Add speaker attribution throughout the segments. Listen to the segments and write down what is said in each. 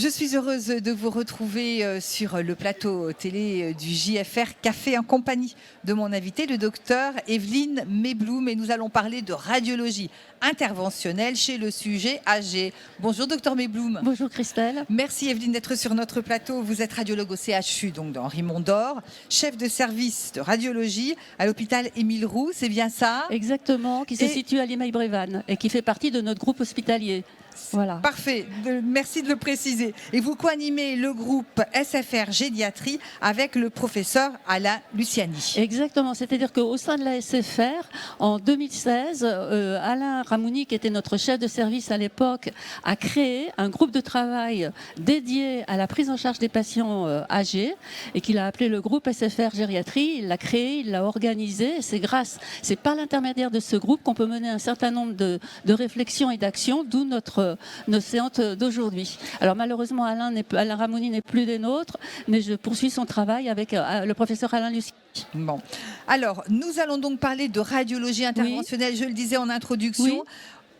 Speaker 1: Je suis heureuse de vous retrouver sur le plateau télé du JFR Café en compagnie de mon invité, le docteur Evelyne Mebloum, et nous allons parler de radiologie interventionnelle chez le sujet âgé. Bonjour docteur Mebloum.
Speaker 2: Bonjour Christelle.
Speaker 1: Merci Evelyne d'être sur notre plateau. Vous êtes radiologue au CHU, donc dans Henri-Mondor, chef de service de radiologie à l'hôpital Émile Roux, c'est bien ça?
Speaker 2: Exactement, qui se situe à Limeil-Brévannes et qui fait partie de notre groupe hospitalier. Voilà.
Speaker 1: Parfait, merci de le préciser. Et vous co-animez le groupe SFR Gédiatrie avec le professeur Alain Luciani.
Speaker 2: Exactement, c'est-à-dire qu'au sein de la SFR, en 2016, Alain Ramouni, qui était notre chef de service à l'époque, a créé un groupe de travail dédié à la prise en charge des patients âgés et qu'il a appelé le groupe SFR Gériatrie. Il l'a créé, il l'a organisé. C'est par l'intermédiaire de ce groupe qu'on peut mener un certain nombre de réflexions et d'actions, d'où notre séance d'aujourd'hui. Alors malheureusement, Alain Ramouni n'est plus des nôtres, mais je poursuis son travail avec le professeur Alain Luciani.
Speaker 1: Bon. Alors, nous allons donc parler de radiologie interventionnelle, oui. Je le disais en introduction. Oui.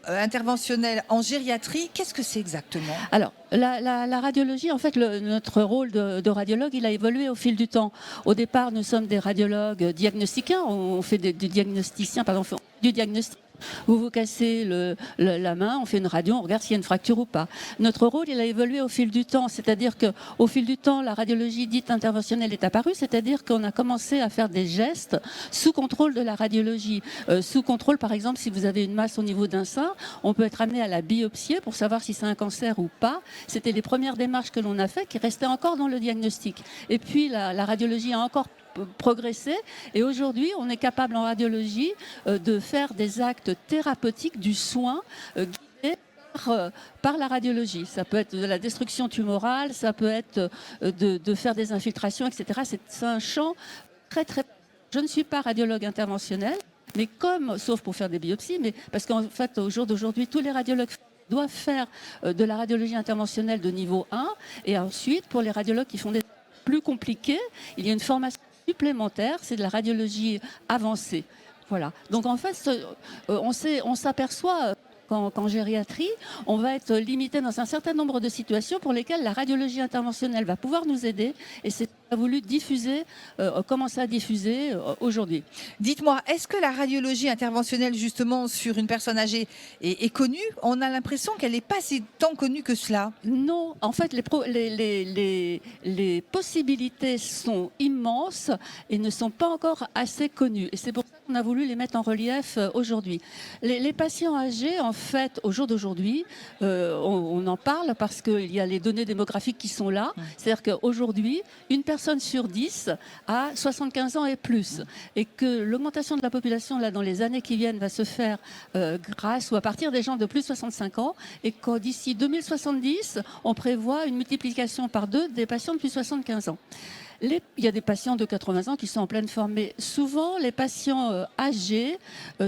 Speaker 1: Interventionnelle en gériatrie, qu'est-ce que c'est exactement?
Speaker 2: Alors, la radiologie, en fait, notre rôle de radiologue, il a évolué au fil du temps. Au départ, nous sommes des radiologues diagnostiquins, on fait du diagnostic. Vous cassez la main, on fait une radio, on regarde s'il y a une fracture ou pas. Notre rôle, il a évolué au fil du temps, c'est-à-dire qu'au fil du temps, la radiologie dite interventionnelle est apparue, c'est-à-dire qu'on a commencé à faire des gestes sous contrôle de la radiologie. Sous contrôle, par exemple, si vous avez une masse au niveau d'un sein, on peut être amené à la biopsier pour savoir si c'est un cancer ou pas. C'était les premières démarches que l'on a faites qui restaient encore dans le diagnostic. Et puis, la radiologie a encore progresser et aujourd'hui on est capable en radiologie de faire des actes thérapeutiques du soin guidés par la radiologie. Ça peut être de la destruction tumorale, ça peut être de faire des infiltrations, etc. C'est un champ très très... Je ne suis pas radiologue interventionnel, mais sauf pour faire des biopsies, mais parce qu'en fait au jour d'aujourd'hui tous les radiologues doivent faire de la radiologie interventionnelle de niveau 1 et ensuite pour les radiologues qui font des plus compliqués, il y a une formation supplémentaire, c'est de la radiologie avancée. Voilà. Donc en fait, on s'aperçoit qu'en gériatrie, on va être limité dans un certain nombre de situations pour lesquelles la radiologie interventionnelle va pouvoir nous aider. Et c'est ce qu'on a voulu diffuser, commencer à diffuser aujourd'hui.
Speaker 1: Dites-moi, est-ce que la radiologie interventionnelle justement sur une personne âgée est connue? On a l'impression qu'elle n'est pas si tant connue que cela.
Speaker 2: Non, en fait, les possibilités sont immenses et ne sont pas encore assez connues. Et c'est pour ça qu'on a voulu les mettre en relief aujourd'hui. Les patients âgés, en fait, au jour d'aujourd'hui, on en parle parce qu'il y a les données démographiques qui sont là. C'est-à-dire qu'aujourd'hui, une personne sur 10 a 75 ans et plus. Et que l'augmentation de la population, là, dans les années qui viennent, va se faire grâce ou à partir des gens de plus de 65 ans. Et que d'ici 2070, on prévoit une multiplication par 2 des patients de plus de 75 ans. Il y a des patients de 80 ans qui sont en pleine forme, mais souvent les patients âgés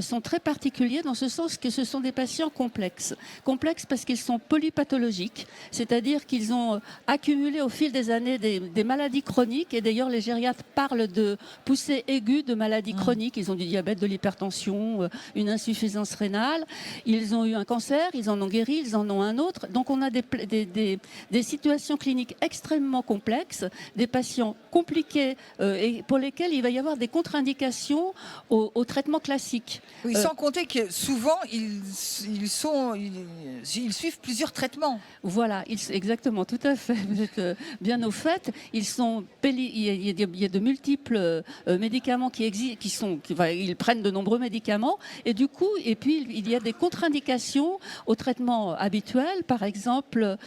Speaker 2: sont très particuliers dans ce sens que ce sont des patients complexes. Complexes parce qu'ils sont polypathologiques, c'est-à-dire qu'ils ont accumulé au fil des années des maladies chroniques, et d'ailleurs les gériatres parlent de poussée aiguë de maladies chroniques. Ils ont du diabète, de l'hypertension, une insuffisance rénale, ils ont eu un cancer, ils en ont guéri, ils en ont un autre. Donc on a des situations cliniques extrêmement complexes, des patients compliqués et pour lesquels il va y avoir des contre-indications au traitement classique.
Speaker 1: Oui, sans compter que souvent ils suivent plusieurs traitements.
Speaker 2: Voilà, exactement, tout à fait. Vous êtes bien au fait. Il y a de multiples médicaments qui existent, ils prennent de nombreux médicaments et du coup, et puis il y a des contre-indications au traitement habituel. Par exemple,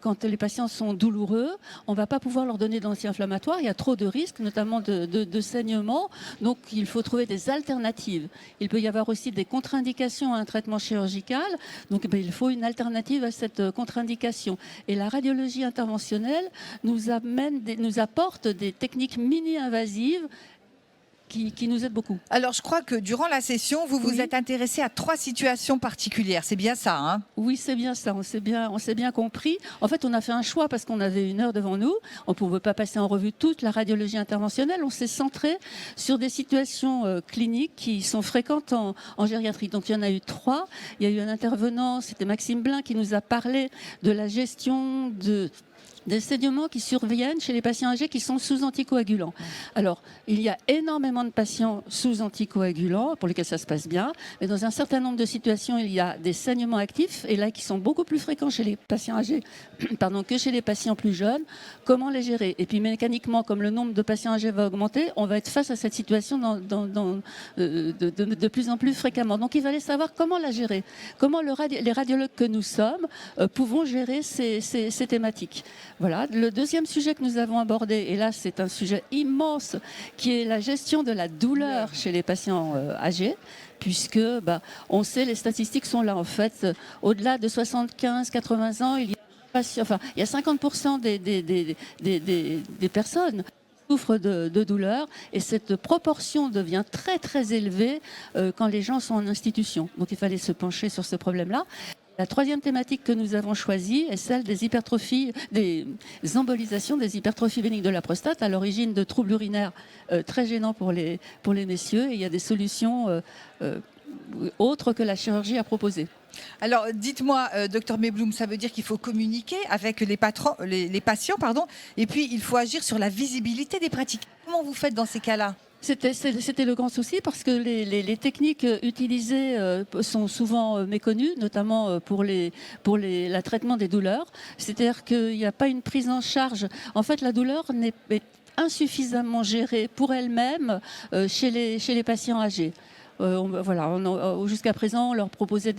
Speaker 2: quand les patients sont douloureux, on ne va pas pouvoir leur donner d'anti-inflammatoires. Il y a trop de risques, notamment de saignement. Donc, il faut trouver des alternatives. Il peut y avoir aussi des contre-indications à un traitement chirurgical. Donc, il faut une alternative à cette contre-indication. Et la radiologie interventionnelle nous apporte des techniques mini-invasives qui nous aide beaucoup.
Speaker 1: Alors, je crois que durant la session, vous vous êtes intéressé à 3 situations particulières. C'est bien ça, hein?
Speaker 2: Oui, c'est bien ça. On s'est bien compris. En fait, on a fait un choix parce qu'on avait 1 heure devant nous. On ne pouvait pas passer en revue toute la radiologie interventionnelle. On s'est centré sur des situations cliniques qui sont fréquentes en gériatrie. Donc, il y en a eu 3. Il y a eu un intervenant, c'était Maxime Blin, qui nous a parlé de la gestion des saignements qui surviennent chez les patients âgés qui sont sous anticoagulants. Alors, il y a énormément de patients sous anticoagulants pour lesquels ça se passe bien, mais dans un certain nombre de situations, il y a des saignements actifs, et là qui sont beaucoup plus fréquents chez les patients âgés que chez les patients plus jeunes. Comment les gérer? Et puis mécaniquement, comme le nombre de patients âgés va augmenter, on va être face à cette situation de plus en plus fréquemment. Donc il fallait savoir comment la gérer, comment les radiologues que nous sommes pouvons gérer ces thématiques. Voilà. Le deuxième sujet que nous avons abordé, et là c'est un sujet immense, qui est la gestion de la douleur chez les patients âgés, puisque on sait, les statistiques sont là en fait, au-delà de 75-80 ans, il y a 50% des personnes qui souffrent de douleur, et cette proportion devient très très élevée quand les gens sont en institution. Donc il fallait se pencher sur ce problème-là. La troisième thématique que nous avons choisie est celle des hypertrophies, des embolisations, des hypertrophies bénignes de la prostate, à l'origine de troubles urinaires très gênants pour les messieurs. Et il y a des solutions autres que la chirurgie à proposer.
Speaker 1: Alors, dites-moi, docteur Mebloum, ça veut dire qu'il faut communiquer avec les patients, et puis il faut agir sur la visibilité des pratiques. Comment vous faites dans ces cas-là ?
Speaker 2: C'était le grand souci, parce que les techniques utilisées sont souvent méconnues, notamment pour le traitement des douleurs. C'est-à-dire qu'il n'y a pas une prise en charge. En fait, la douleur est insuffisamment gérée pour elle-même chez les patients âgés. Jusqu'à présent, on leur proposait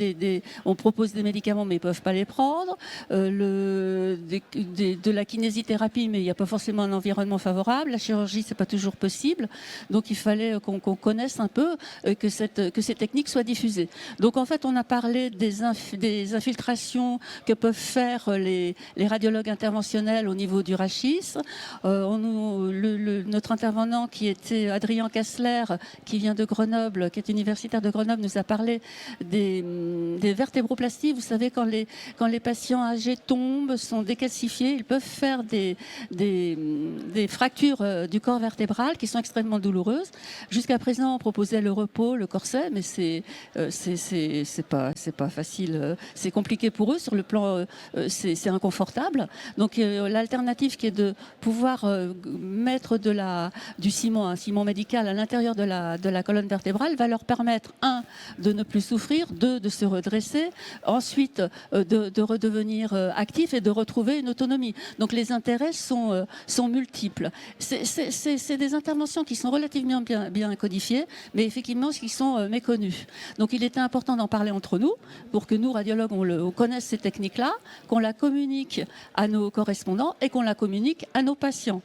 Speaker 2: on propose des médicaments, mais ils ne peuvent pas les prendre. De la kinésithérapie, mais il n'y a pas forcément un environnement favorable. La chirurgie, c'est pas toujours possible. Donc, il fallait qu'on connaisse un peu que ces techniques soient diffusées. Donc, en fait, on a parlé des infiltrations que peuvent faire les radiologues interventionnels au niveau du rachis. Notre intervenant, qui était Adrien Kassler, qui vient de Grenoble, qui est universitaire de Grenoble, nous a parlé des vertébroplasties. Vous savez, quand les patients âgés tombent, sont décalcifiés, ils peuvent faire des fractures du corps vertébral qui sont extrêmement douloureuses. Jusqu'à présent, on proposait le repos, le corset, mais c'est pas facile. C'est compliqué pour eux sur le plan, c'est inconfortable. Donc l'alternative, qui est de pouvoir mettre du ciment, un ciment médical à l'intérieur de la colonne vertébrale, va leur permettre, de ne plus souffrir, de se redresser, ensuite de redevenir actif et de retrouver une autonomie. Donc les intérêts sont multiples. C'est des interventions qui sont relativement bien codifiées, mais effectivement qui sont méconnues. Donc il était important d'en parler entre nous, pour que nous, radiologues, on connaisse ces techniques-là, qu'on la communique à nos correspondants et qu'on la communique à nos patients.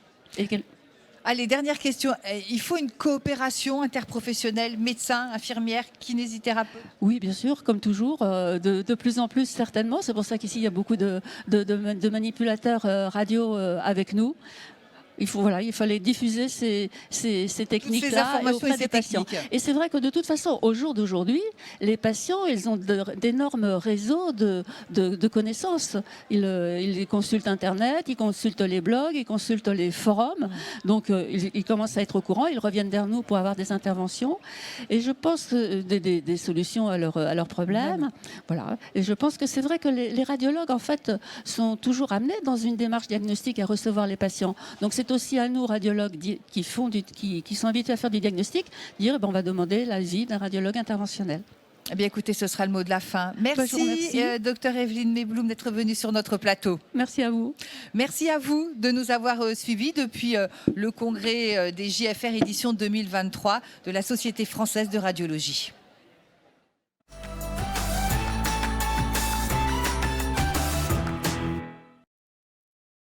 Speaker 1: Allez, dernière question. Il faut une coopération interprofessionnelle, médecins, infirmières, kinésithérapeutes?
Speaker 2: Oui, bien sûr, comme toujours, de plus en plus certainement. C'est pour ça qu'ici, il y a beaucoup de manipulateurs radio avec nous. Il fallait diffuser ces techniques-là auprès des patients. Et c'est vrai que de toute façon, au jour d'aujourd'hui, les patients, ils ont d'énormes réseaux de connaissances. Ils consultent Internet, ils consultent les blogs, ils consultent les forums. Donc, ils commencent à être au courant, ils reviennent vers nous pour avoir des interventions. Et je pense que des solutions à leurs problèmes. Voilà. Et je pense que c'est vrai que les radiologues, en fait, sont toujours amenés dans une démarche diagnostique à recevoir les patients. Donc, c'est aussi à nous, radiologues qui sont habitués à faire du diagnostic, dire on va demander l'avis d'un radiologue interventionnel.
Speaker 1: Eh bien, écoutez, ce sera le mot de la fin. Merci, docteur Evelyne Mebloum, d'être venue sur notre plateau.
Speaker 2: Merci à vous.
Speaker 1: Merci à vous de nous avoir suivis depuis le congrès des JFR édition 2023 de la Société française de radiologie.